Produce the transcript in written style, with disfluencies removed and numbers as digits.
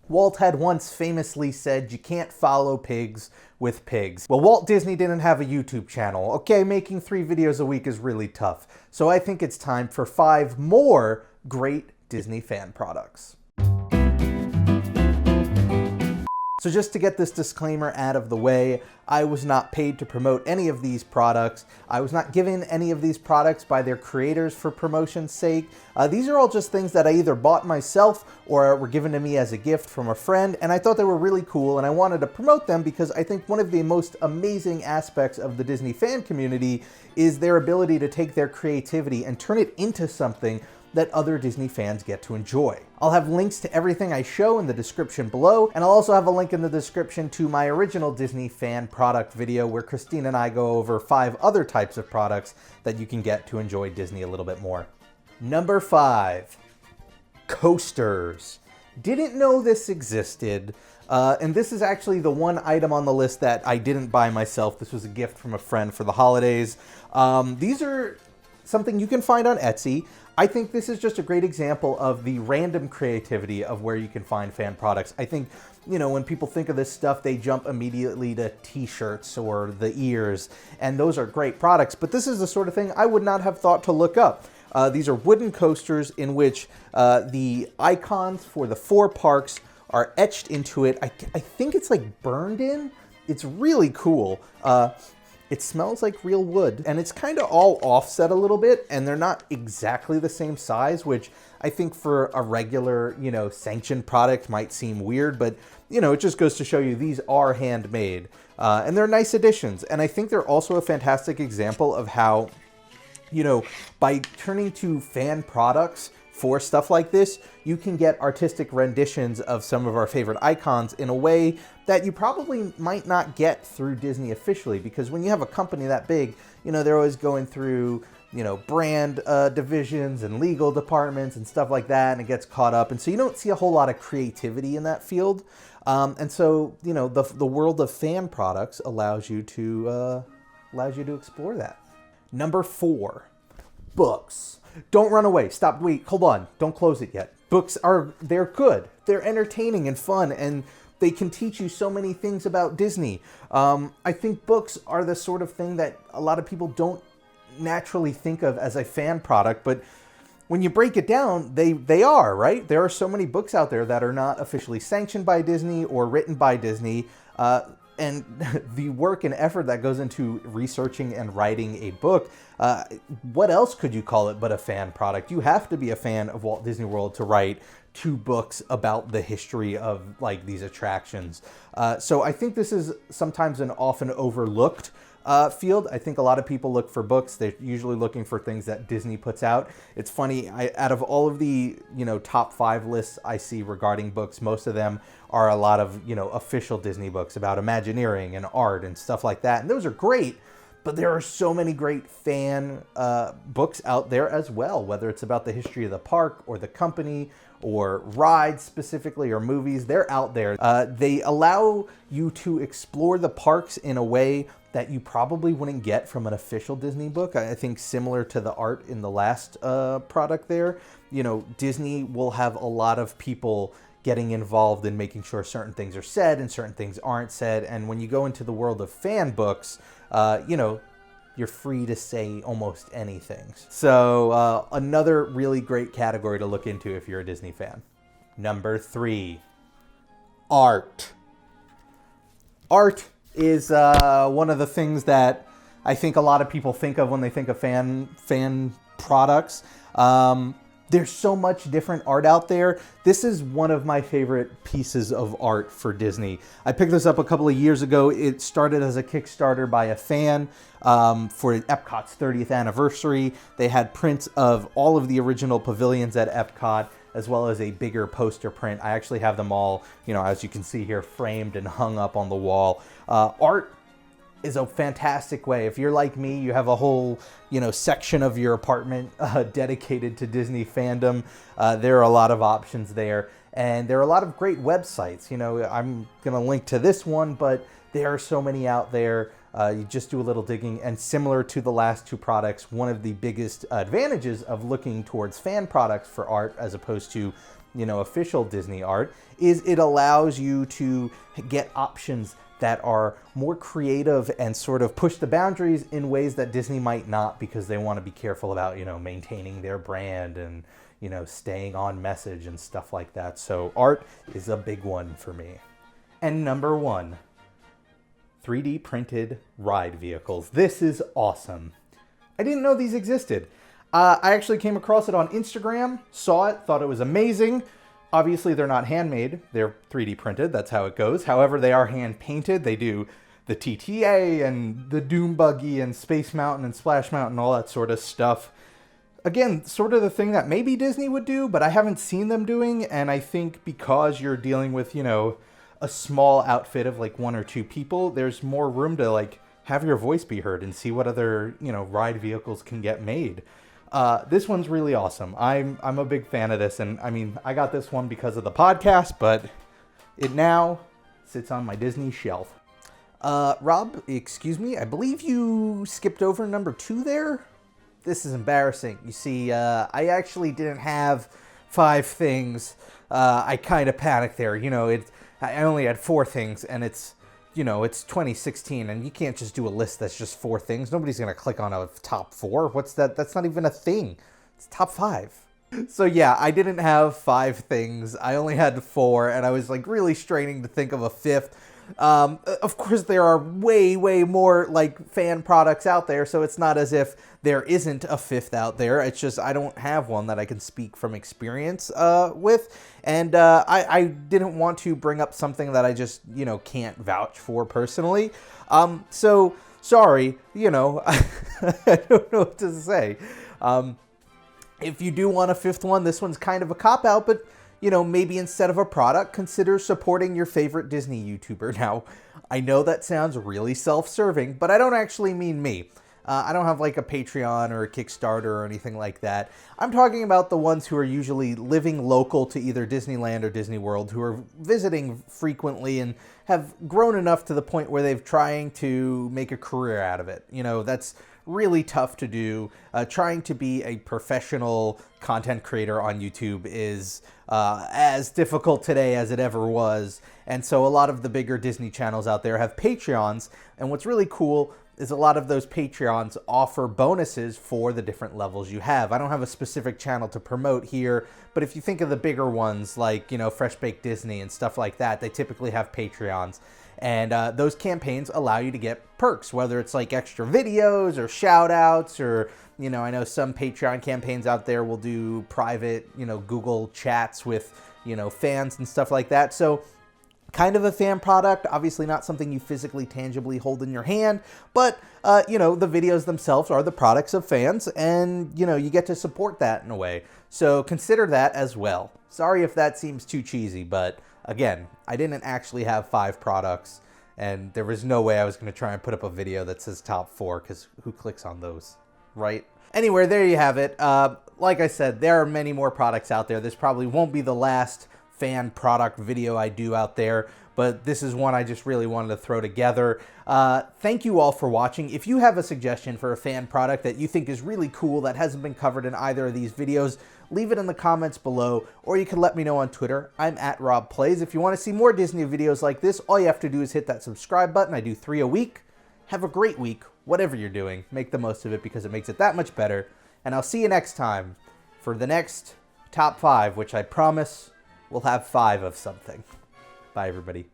Walt had once famously said, you can't follow pigs with pigs. Well, Walt Disney didn't have a YouTube channel. Okay, making 3 videos a week is really tough. So I think it's time for 5 more great Disney fan products. So just to get this disclaimer out of the way, I was not paid to promote any of these products. I was not given any of these products by their creators for promotion's sake. These are all just things that I either bought myself or were given to me as a gift from a friend, and I thought they were really cool and I wanted to promote them because I think one of the most amazing aspects of the Disney fan community is their ability to take their creativity and turn it into something that other Disney fans get to enjoy. I'll have links to everything I show in the description below, and I'll also have a link in the description to my original Disney fan product video where Christine and I go over 5 other types of products that you can get to enjoy Disney a little bit more. Number 5, coasters. Didn't know this existed, and this is actually the one item on the list that I didn't buy myself. This was a gift from a friend for the holidays. These are something you can find on Etsy. I think this is just a great example of the random creativity of where you can find fan products. I think, you know, when people think of this stuff, they jump immediately to t-shirts or the ears, and those are great products, but this is the sort of thing I would not have thought to look up. These are wooden coasters in which the icons for the 4 parks are etched into it. I think it's like burned in. It's really cool. It smells like real wood, and it's kind of all offset a little bit, and they're not exactly the same size, which I think for a regular, you know, sanctioned product might seem weird, but, you know, it just goes to show you these are handmade, and they're nice additions. And I think they're also a fantastic example of how, you know, by turning to fan products for stuff like this, you can get artistic renditions of some of our favorite icons in a way that you probably might not get through Disney officially, because when you have a company that big, you know, they're always going through, you know, brand divisions and legal departments and stuff like that, and it gets caught up, and so you don't see a whole lot of creativity in that field. And so, you know, the world of fan products allows you to explore that. Number 4, books. Don't run away. Stop. Wait. Hold on. Don't close it yet. They're good. They're entertaining and fun, and they can teach you so many things about Disney. I think books are the sort of thing that a lot of people don't naturally think of as a fan product, but when you break it down, they are, right? There are so many books out there that are not officially sanctioned by Disney or written by Disney, and the work and effort that goes into researching and writing a book, what else could you call it but a fan product? You have to be a fan of Walt Disney World to write 2 books about the history of like these attractions. So I think this is sometimes an often overlooked field. I think a lot of people look for books. They're usually looking for things that Disney puts out. It's funny, out of all of the, you know, top 5 lists I see regarding books, most of them are a lot of, you know, official Disney books about Imagineering and art and stuff like that. And those are great, but there are so many great fan books out there as well, whether it's about the history of the park or the company or rides specifically or movies. They're out there. They allow you to explore the parks in a way that you probably wouldn't get from an official Disney book. I think similar to the art in the last product there, you know, Disney will have a lot of people getting involved in making sure certain things are said and certain things aren't said. And when you go into the world of fan books, you know, you're free to say almost anything. So another really great category to look into if you're a Disney fan. Number 3, art. Art is one of the things that I think a lot of people think of when they think of fan products. There's so much different art out there. This is one of my favorite pieces of art for Disney. I picked this up a couple of years ago. It started as a Kickstarter by a fan for EPCOT's 30th anniversary. They had prints of all of the original pavilions at EPCOT, as well as a bigger poster print. I actually have them all, you know, as you can see here, framed and hung up on the wall. Art is a fantastic way. If you're like me, you have a whole, you know, section of your apartment dedicated to Disney fandom. There are a lot of options there, and there are a lot of great websites. You know, I'm gonna link to this one, but there are so many out there. You just do a little digging, and similar to the last 2 products, one of the biggest advantages of looking towards fan products for art as opposed to, official Disney art, is it allows you to get options that are more creative and sort of push the boundaries in ways that Disney might not, because they want to be careful about, maintaining their brand and, staying on message and stuff like that. So art is a big one for me. And number 1, 3D printed ride vehicles. This is awesome. I didn't know these existed. I actually came across it on Instagram, saw it, thought it was amazing. Obviously, they're not handmade. They're 3D printed. That's how it goes. However, they are hand painted. They do the TTA and the Doom Buggy and Space Mountain and Splash Mountain, all that sort of stuff. Again, sort of the thing that maybe Disney would do, but I haven't seen them doing. And I think because you're dealing with, a small outfit of like 1 or 2 people, there's more room to like have your voice be heard and see what other, ride vehicles can get made. This one's really awesome. I'm a big fan of this, and I mean, I got this one because of the podcast, but it now sits on my Disney shelf. Rob, excuse me, I believe you skipped over number 2 there. This is embarrassing. You see, I actually didn't have 5 things. I kind of panicked there. I only had 4 things, and it's 2016, and you can't just do a list that's just 4 things. Nobody's going to click on a top 4. What's that? That's not even a thing. It's top 5. So yeah, I didn't have 5 things. I only had 4, and I was like really straining to think of a 5th. Of course, there are way more like fan products out there, so it's not as if there isn't a 5th out there. It's just I don't have one that I can speak from experience with, and I didn't want to bring up something that I just can't vouch for personally. So sorry, I don't know what to say. If you do want a 5th one, this one's kind of a cop-out, but maybe instead of a product, consider supporting your favorite Disney YouTuber. Now, I know that sounds really self-serving, but I don't actually mean me. I don't have like a Patreon or a Kickstarter or anything like that. I'm talking about the ones who are usually living local to either Disneyland or Disney World, who are visiting frequently and have grown enough to the point where they've trying to make a career out of it. That's really tough to do. Trying to be a professional content creator on YouTube is as difficult today as it ever was. And so a lot of the bigger Disney channels out there have Patreons. And what's really cool is a lot of those Patreons offer bonuses for the different levels you have. I don't have a specific channel to promote here, but if you think of the bigger ones like, Fresh Baked Disney and stuff like that, they typically have Patreons. And those campaigns allow you to get perks, whether it's like extra videos or shout outs, or, I know some Patreon campaigns out there will do private, Google chats with, fans and stuff like that. So kind of a fan product, obviously not something you physically, tangibly hold in your hand, but, the videos themselves are the products of fans, and, you get to support that in a way. So consider that as well. Sorry if that seems too cheesy, but again, I didn't actually have 5 products, and there was no way I was going to try and put up a video that says top 4, because who clicks on those, right? Anyway, there you have it. Like I said, there are many more products out there. This probably won't be the last fan product video I do out there, but this is one I just really wanted to throw together. Thank you all for watching. If you have a suggestion for a fan product that you think is really cool that hasn't been covered in either of these videos, leave it in the comments below, or you can let me know on Twitter. I'm @RobPlays. If you want to see more Disney videos like this, all you have to do is hit that subscribe button. I do 3 a week. Have a great week, whatever you're doing. Make the most of it, because it makes it that much better. And I'll see you next time for the next top 5, which I promise we'll have 5 of something. Bye, everybody.